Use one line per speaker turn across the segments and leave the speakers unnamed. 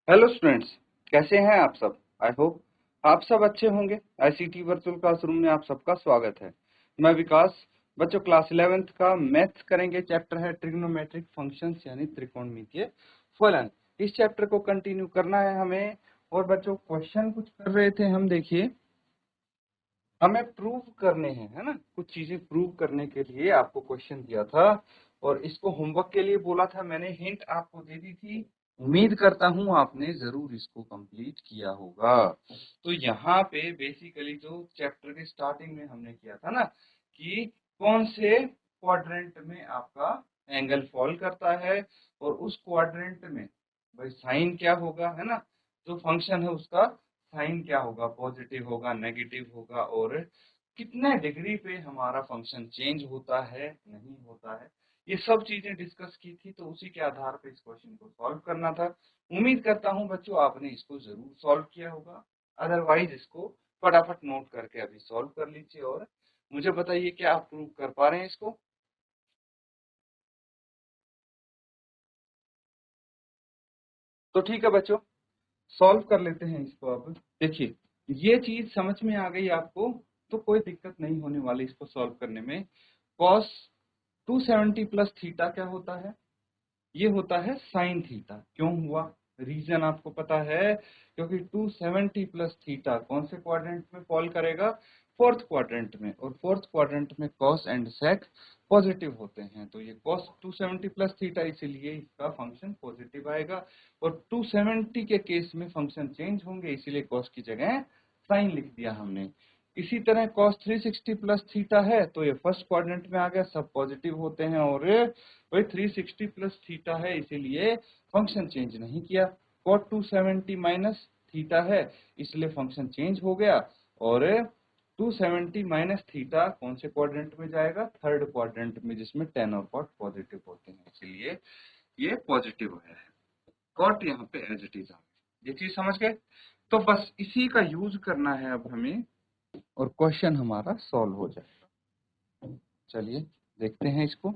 Hello students, कैसे हैं आप सब। आई होप आप सब अच्छे होंगे। आईसीटी वर्चुअल क्लासरूम में आप सबका स्वागत है। मैं विकास। बच्चों, क्लास 11th का मैथ्स करेंगे। चैप्टर है ट्रिग्नोमेट्रिक फंक्शंस यानी त्रिकोणमितीय फलन। इस चैप्टर को कंटिन्यू करना है हमें। और बच्चों, क्वेश्चन कुछ कर रहे थे हम, देखिए हमें प्रूव करने हैं, है ना। कुछ चीजें प्रूव करने के लिए आपको क्वेश्चन दिया था और इसको होमवर्क के लिए बोला था। मैंने हिंट आपको दे दी थी। उम्मीद करता हूं आपने जरूर इसको कंप्लीट किया होगा। तो यहाँ पे बेसिकली जो चैप्टर के स्टार्टिंग में हमने किया था ना, कि कौन से क्वाड्रेंट में आपका एंगल फॉल करता है और उस क्वाड्रेंट में भाई साइन क्या होगा, है ना। जो फंक्शन है उसका साइन क्या होगा, पॉजिटिव होगा, नेगेटिव होगा, और कितने डिग्री पे हमारा फंक्शन चेंज होता है, नहीं होता है। ये सब चीजें डिस्कस की थी, तो उसी के आधार पे इस क्वेश्चन को सॉल्व करना था। उम्मीद करता हूं बच्चों आपने इसको जरूर सॉल्व किया होगा। अदरवाइज इसको फटाफट नोट करके अभी सॉल्व कर लीजिए और मुझे बताइए क्या आप प्रूव कर पा रहे हैं इसको। तो ठीक है बच्चों, सॉल्व कर लेते हैं इसको। अब देखिए, ये चीज समझ में आ गई आपको, तो कोई दिक्कत नहीं होने वाली इसको सॉल्व करने में। cos 270 प्लस थीटा क्या होता है? ये होता है साइन थीटा। क्यों हुआ? रीजन आपको पता है, क्योंकि 270 प्लस थीटा कौन से क्वाड्रेंट में फॉल करेगा? फोर्थ क्वाड्रेंट में, और फोर्थ क्वाड्रेंट में कॉस एंड सेक पॉजिटिव होते हैं। तो ये कॉस 270 प्लस थीटा, इसीलिए इसका फंक्शन पॉजिटिव आएगा। और 270 के केस में फंक्शन चेंज होंगे, इसीलिए कॉस की जगह साइन लिख दिया हमने। इसी तरह cos 360 प्लस थीटा है, तो ये फर्स्ट क्वाड्रेंट में आ गया, सब पॉजिटिव होते हैं, और वही 360 प्लस थीटा है, इसीलिए फंक्शन चेंज नहीं किया। cot 270 माइनस थीटा है, इसलिए फंक्शन चेंज हो गया। और 270 माइनस थीटा कौन से क्वाड्रेंट में जाएगा? थर्ड क्वाड्रेंट में, जिसमें tan और cot पॉजिटिव होते हैं, इसलिए ये पॉजिटिव है। cot यहाँ पे एज इट इज आ गया। ये चीज समझ गए? तो बस इसी का यूज करना है अब हमें, और क्वेश्चन हमारा सॉल्व हो जाएगा। चलिए देखते हैं इसको।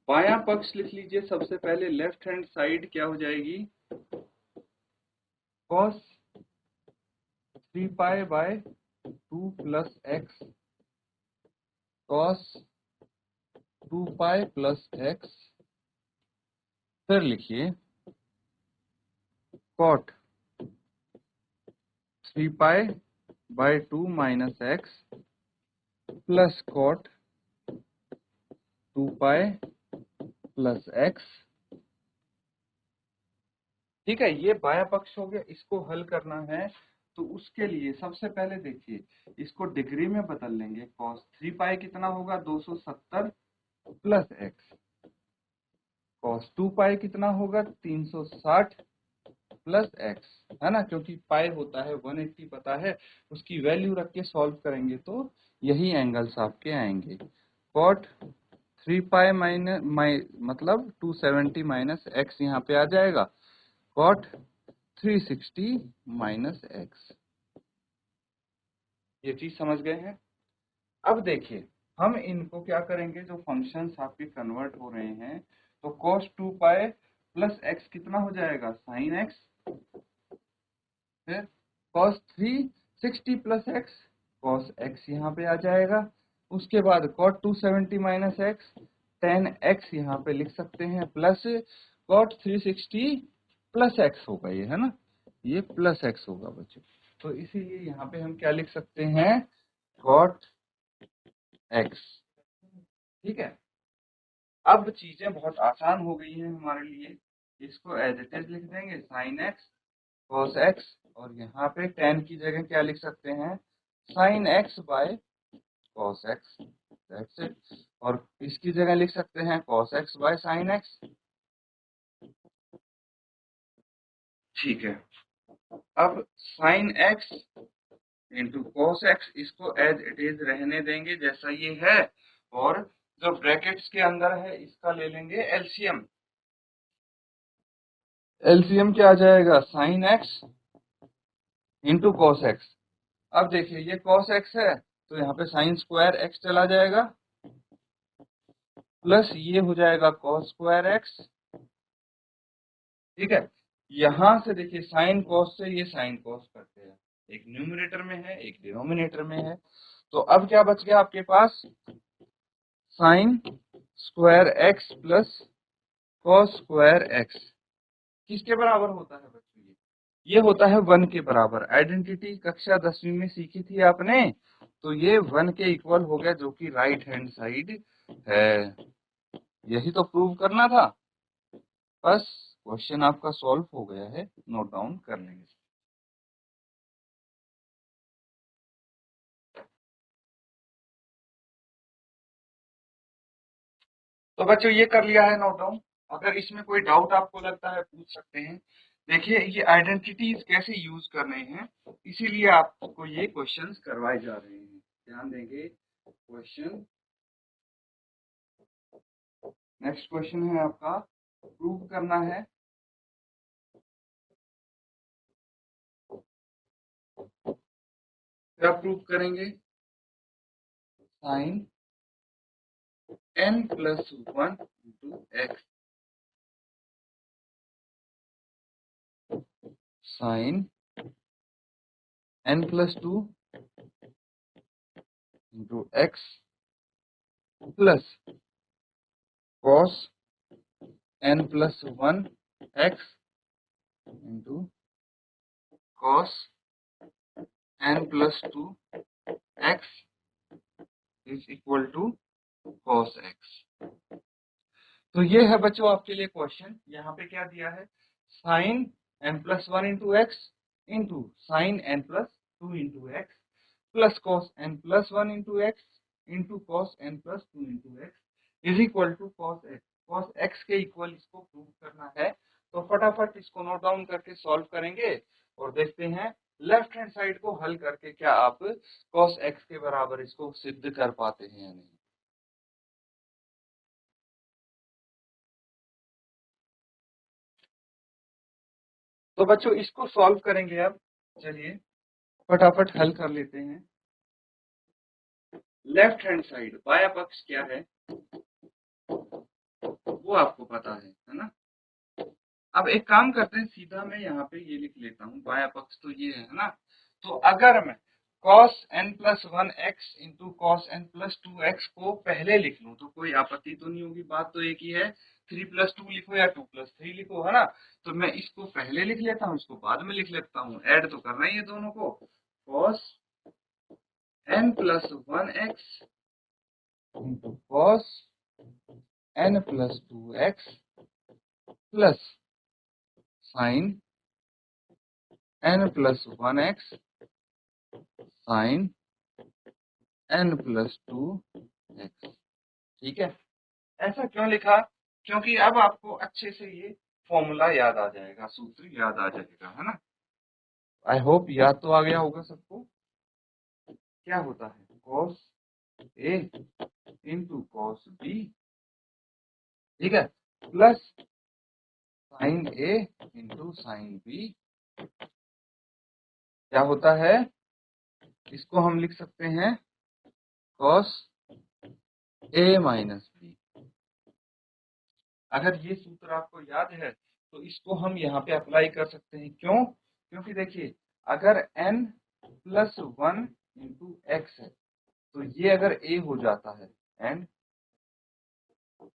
बायां पक्ष लिख लीजिए सबसे पहले। लेफ्ट हैंड साइड क्या हो जाएगी? cos 3 pi bye 2 plus x, cos 2 pi plus x. फिर लिखिए cot 3 pi bye 2 minus x plus cot 2 pi plus x. ठीक है, ये बायां पक्ष हो गया। इसको हल करना है, तो उसके लिए सबसे पहले देखिए, इसको डिग्री में बदल लेंगे। cos 3 पाई कितना होगा? 270 प्लस एक्स। cos 2 पाई कितना होगा? 360 प्लस एक्स, है ना। क्योंकि पाई होता है 180 पता है, उसकी वैल्यू रख के सॉल्व करेंगे तो यही एंगल्स आपके आएंगे। cot 3 पाई मतलब 270 माइनस एक्स यहाँ पे आ जाएगा। cot 360 minus x. ये चीज समझ गए हैं? अब देखिए, हम इनको क्या करेंगे, जो फंक्शंस आपके कन्वर्ट हो रहे हैं, तो cos 2 पाई प्लस एक्स कितना हो जाएगा? Sine x. फिर cos 360 plus x, cos x यहाँ पे आ जाएगा। उसके बाद cot 270 minus x, tan x यहाँ पे लिख सकते हैं, प्लस cot 360 प्लस एक्स होगा ये, है ना। ये प्लस एक्स होगा बच्चों। तो इसीलिए यहाँ पे हम क्या लिख सकते हैं? cot x. ठीक है, अब चीजें बहुत आसान हो गई हैं हमारे लिए। इसको एज इट इज लिख देंगे, साइन एक्स cos एक्स, और यहाँ पे tan की जगह क्या लिख सकते हैं? Sine X by cos X. That's it. और इसकी जगह लिख सकते हैं cos X by sine X. ठीक है, अब sine X into cos X, इसको एज इट इज रहने देंगे जैसा ये है, और जो ब्रैकेट्स के अंदर है इसका ले लेंगे एलसीएम। एलसीएम क्या आ जाएगा? Sign X into cos x. अब देखिए, ये cos x है, तो यहाँ पे साइन स्क्वायर x चला जाएगा, प्लस ये हो जाएगा cos स्क्वायर x। ठीक है, यहां से देखिए साइन कॉस से ये साइन कॉस करते हैं, एक न्यूमरेटर में है एक डिनोमिनेटर में है। तो अब क्या बच गया आपके पास, sine square X plus cos square X किसके बराबर होता है बच्चों, ये होता है 1 के बराबर। आइडेंटिटी कक्षा 10वीं में सीखी थी आपने, तो ये 1 के इक्वल हो गया, जो कि राइट हैंड साइड है। यही तो प्रूव करना था, बस क्वेश्चन आपका सॉल्व हो गया है, नोट डाउन कर लेंगे। तो बच्चों ये कर लिया है नोट डाउन। अगर इसमें कोई डाउट आपको लगता है पूछ सकते हैं। देखिए ये आइडेंटिटीज कैसे यूज करने हैं, इसीलिए आपको ये क्वेश्चंस करवाए जा रहे हैं। ध्यान देंगे क्वेश्चन। नेक्स्ट क्वेश्चन है आपका, प्रूव करना है। क्या प्रूव करेंगे, sine n+1 into X, sine n+2 into X plus cos n+1 X into cos n+2 X is equal to cos X. तो ये है बच्चों आपके लिए क्वेश्चन। यहाँ पे क्या दिया है, sine n+1 into X into sine n+2 into X plus cos n+1 into X into cos n+2 into X is equal to cos X. Cos X के इक्वल इसको प्रूव करना है, तो फटाफट इसको नोट डाउन करके सॉल्व करेंगे और देखते हैं लेफ्ट हैंड साइड को हल करके क्या आप कॉस एक्स के बराबर इसको सिद्ध कर पाते हैं या नहीं। तो बच्चों इसको सॉल्व करेंगे अब, चलिए फटाफट हल कर लेते हैं। लेफ्ट हैंड साइड बाया पक्ष क्या है वो आपको पता है ना। अब एक काम करते हैं, सीधा मैं यहाँ पे ये लिख लेता हूँ, बाया पक्ष तो ये है ना। तो अगर मैं cos n+1 x into cos n+2 x को पहले लिख लूँ तो कोई आपत्ति तो नहीं होगी, बात तो एक ही है। 3+2 लिखो या 2+3 लिखो, है ना। तो मैं इसको पहले लिख लेता हूँ, इसको बाद में लिख लेता हूँ, ऐड तो करना ही है दोनों को। cos n+1 x into cos n+2 x plus sine n+1 x sine n+2 x। ठीक है, ऐसा क्यों लिखा, क्योंकि अब आपको अच्छे से ये फॉर्मूला याद आ जाएगा, सूत्र याद आ जाएगा, है ना। आई होप याद तो आ गया होगा सबको। क्या होता है, cos a into cos b, ठीक है, plus sign a into sine b। क्या होता है, इसको हम लिख सकते हैं cos a माइनस b। अगर ये सूत्र आपको याद है तो इसको हम यहाँ पे अप्लाई कर सकते हैं। क्यों, क्योंकि देखिए अगर n+1 इंटू एक्स है तो ये अगर a हो जाता है एंड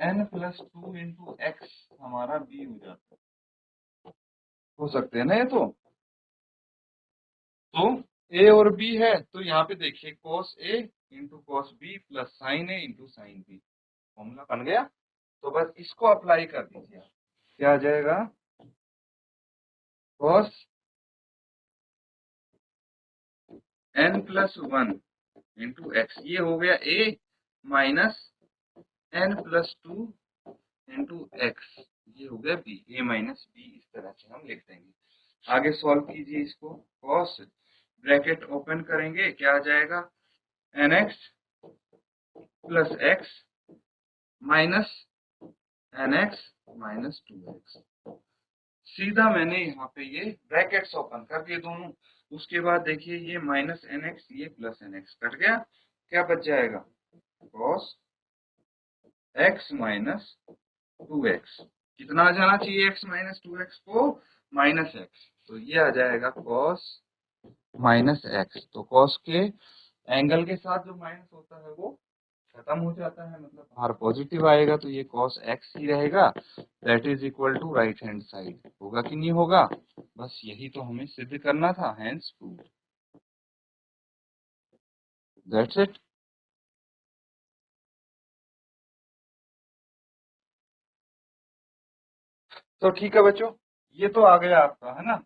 n+2 इंटू एक्स हमारा b हो जाता है, हो सकते हैं ना ये। तो a और b है तो यहाँ पे देखिए cos a into cos b plus sign a into sine b, formula बन गया। तो बस इसको अप्लाई कर दीजिए आप, क्या आ जाएगा, cos n+1 इंटू एक्स, ये हो गया a minus n+2 into x, ये हो गया b, a माइनस b, इस तरह से हम लिख देंगे। आगे सॉल्व कीजिए इसको, cos ब्रैकेट ओपन करेंगे, क्या आ जाएगा, nx plus x minus nx minus 2x। सीधा मैंने यहाँ पे ये ब्रैकेट्स ओपन कर दिए दोनों। उसके बाद देखिए ये माइनस nx ये प्लस nx कट गया, क्या बच जाएगा, cos x माइनस 2x। कितना आ जाना चाहिए x माइनस 2x को, माइनस एक्स, तो ये आ जाएगा कॉस माइनस एक्स। तो कॉस के एंगल के साथ जो माइनस होता है वो खत्म हो जाता है, मतलब बाहर पॉजिटिव आएगा, तो ये कॉस एक्स ही रहेगा। That is equal to right hand side. होगा कि नहीं होगा? बस यही तो हमें सिद्ध करना था, हैंस प्रूव। That's it. तो ठीक है बच्चों, ये तो आ गया आपका, है ना।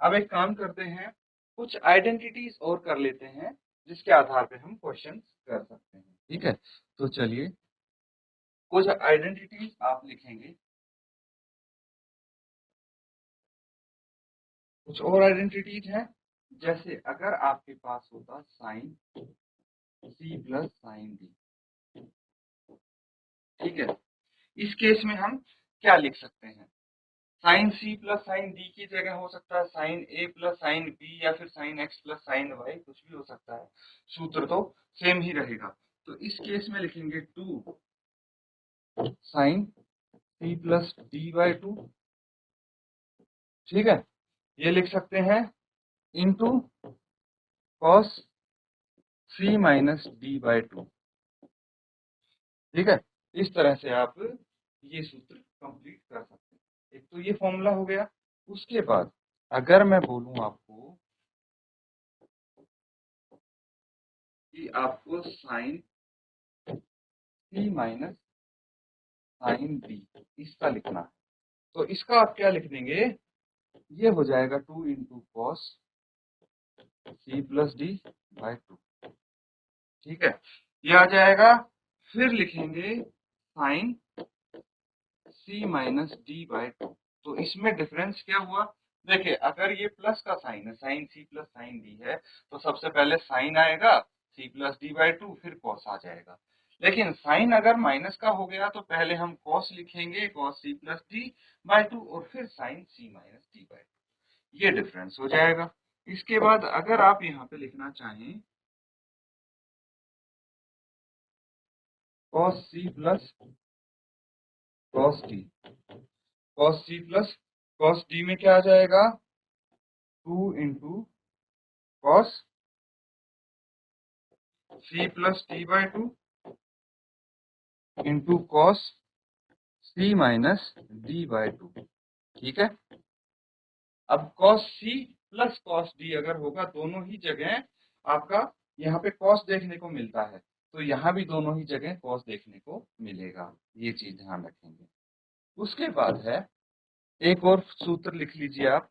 अब एक काम करते हैं, कुछ आइडेंटिटीज और कर लेते हैं जिसके आधार पे हम क्वेश्चन कर सकते हैं। ठीक है, तो चलिए कुछ आइडेंटिटीज आप लिखेंगे। कुछ और आइडेंटिटीज हैं, जैसे अगर आपके पास होता sine C plus sine D, ठीक है, इस केस में हम क्या लिख सकते हैं? Sine C plus sine D की जगह हो सकता है sine A plus sine B, या फिर sine X plus sine Y, कुछ भी हो सकता है, सूत्र तो सेम ही रहेगा। तो इस केस में लिखेंगे two sine C plus D by two, ठीक है। ये लिख सकते हैं into cos C minus D by two, ठीक है। इस तरह से आप ये सूत्र कंप्लीट कर सकते हैं। एक तो ये फॉर्मूला हो गया। उसके बाद अगर मैं बोलूं आपको कि आपको sign C minus sign D इसका लिखना है, तो इसका आप क्या लिख देंगे? ये हो जाएगा two into cos C plus D by two, ठीक है। ये आ जाएगा। फिर लिखेंगे sine C minus D by two. तो इसमें डिफरेंस क्या हुआ? देखिए, अगर ये प्लस का साइन है, sine C plus sine D है, तो सबसे पहले साइन आएगा C plus D by two, फिर कॉस आ जाएगा। लेकिन साइन अगर माइनस का हो गया तो पहले हम कॉस लिखेंगे, cos C plus D by two, और फिर sine C minus D by two. ये डिफरेंस हो जाएगा। इसके बाद अगर आप यहाँ पे लिखना चाहें cos C plus cos D, cos C plus cos D में क्या आ जाएगा? Two into cos C plus D by two into cos C minus D by two, ठीक है। अब cos C plus cos D अगर होगा, दोनों ही जगह आपका यहाँ पे कॉस देखने को मिलता है, तो यहाँ भी दोनों ही जगह कॉस देखने को मिलेगा। ये चीज ध्यान रखेंगे। उसके बाद है एक और सूत्र लिख लीजिए आप,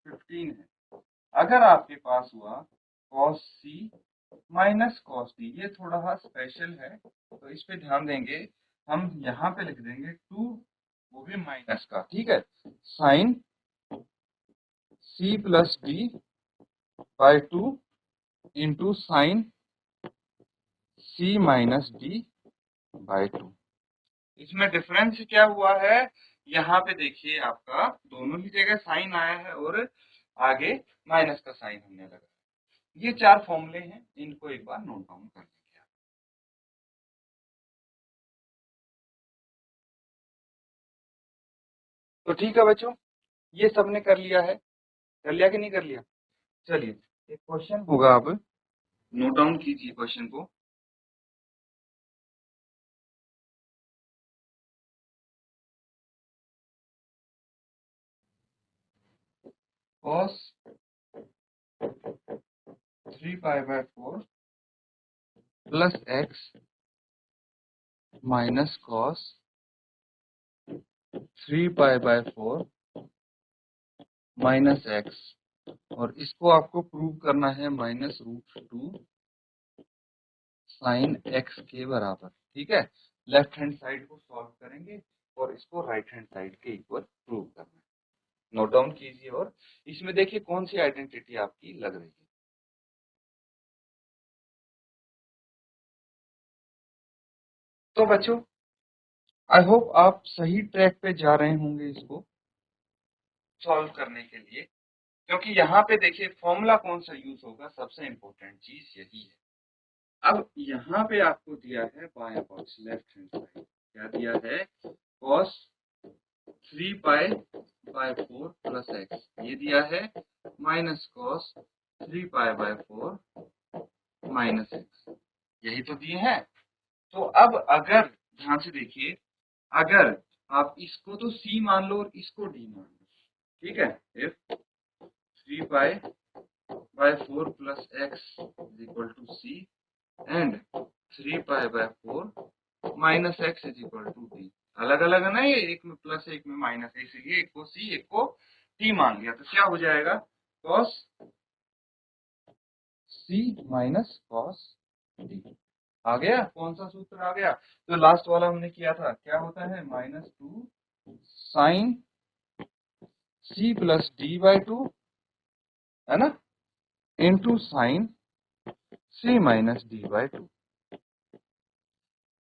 15 है। अगर आपके पास हुआ cos C minus cos D, ये थोड़ा सा स्पेशल है, तो इस पे ध्यान देंगे। हम यहाँ पे लिख देंगे टू, वो भी माइनस का, ठीक है, sine C plus D by two into sine C minus D by two. इसमें डिफरेंस क्या हुआ है? यहाँ पे देखिए, आपका दोनों ही जगह साइन आया है और आगे माइनस का साइन होने लगा। ये चार फॉर्मूले हैं, इनको एक बार नोट डाउन कर लीजिए। तो ठीक है बच्चों, ये सबने कर लिया है। कर लिया कि नहीं कर लिया? चलिए, एक क्वेश्चन होगा, अब नोट डाउन कीजिए क्वेश्चन को। cos 3 pi by 4 plus X minus cos 3 pi by 4 minus X, और इसको आपको प्रूव करना है minus root two sine X के बराबर, ठीक है। लेफ्ट हैंड साइड को सॉल्व करेंगे और इसको राइट हैंड साइड के इक्वल प्रूव करना है। नोट डाउन कीजिए, और इसमें देखिए कौन सी आइडेंटिटी आपकी लग रही है। तो बच्चों, आई होप आप सही ट्रैक पे जा रहे होंगे इसको सॉल्व करने के लिए, क्योंकि यहाँ पे देखिए फॉर्मूला कौन सा यूज होगा, सबसे इम्पोर्टेंट चीज यही है। अब यहाँ पे आपको दिया है बाएं पक्ष, लेफ्ट हैंड साइड क्या दिया है? cos 3 pi by 4 plus x, ये दिया है minus cos 3 pi by 4 minus x, यही तो दिए हैं। तो अब अगर ध्यान से देखिए, अगर आप इसको तो c मान लो और इसको d मान लो, ठीक है, if 3 pi by 4 plus X is equal to c and 3 pi by 4 minus X is equal to d, अलग अलग है ना ये, एक में प्लस एक में माइनस, इसलिए एक को c एक को t मान लिया, तो क्या हो जाएगा cos c minus cos d। आ गया, कौन सा सूत्र आ गया? तो लास्ट वाला हमने किया था, क्या होता है -2 sine c plus d by 2, है ना, into sine c minus d by 2।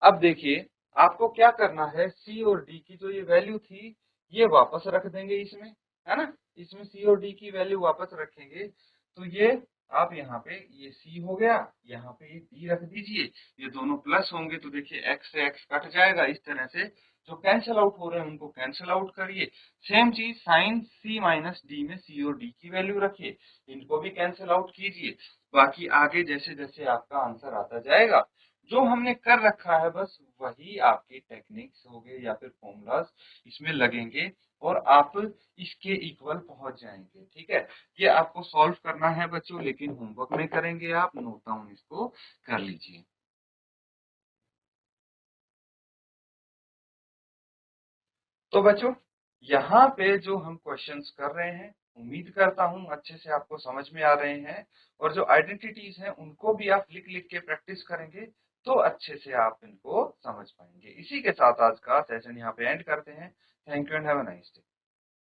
अब देखिए आपको क्या करना है, c और d की जो ये वैल्यू थी ये वापस रख देंगे इसमें, है ना, इसमें c और d की वैल्यू वापस रखेंगे, तो ये आप यहाँ पे ये c हो गया, यहाँ पे ये d रख दीजिए, ये दोनों प्लस होंगे तो देखिए x से x कट जाएगा, इस तरह से जो कैंसिल आउट हो रहे हैं उनको कैंसिल आउट करिए। सेम चीज साइन c माइनस d में c और d की वैल्यू रखिए, इनको भी कैंसिल आउट कीजिए। बाकी आगे जैसे जैसे आपका आंसर आता जाएगा, जो हमने कर रखा है बस वही आपके टेक्निक्स हो गए या फिर फॉर्मूलाज इसमें लगेंगे और आप इसके इक्वल पहुंच जाएंगे, ठीक है। ये आपको सॉल्व करना है बच्चों, लेकिन होमवर्क में करेंगे, आप नोट डाउन इसको कर लीजिए। तो बच्चों यहाँ पे जो हम क्वेश्चंस कर रहे हैं, उम्मीद करता हूँ अच्छे से आपको समझ में आ रहे हैं, और जो आइडेंटिटीज हैं उनको भी आप लिख लिख के प्रैक्टिस करेंगे तो अच्छे से आप इनको समझ पाएंगे। इसी के साथ आज का सेशन यहाँ पे एंड करते हैं। Thank you and have a nice day.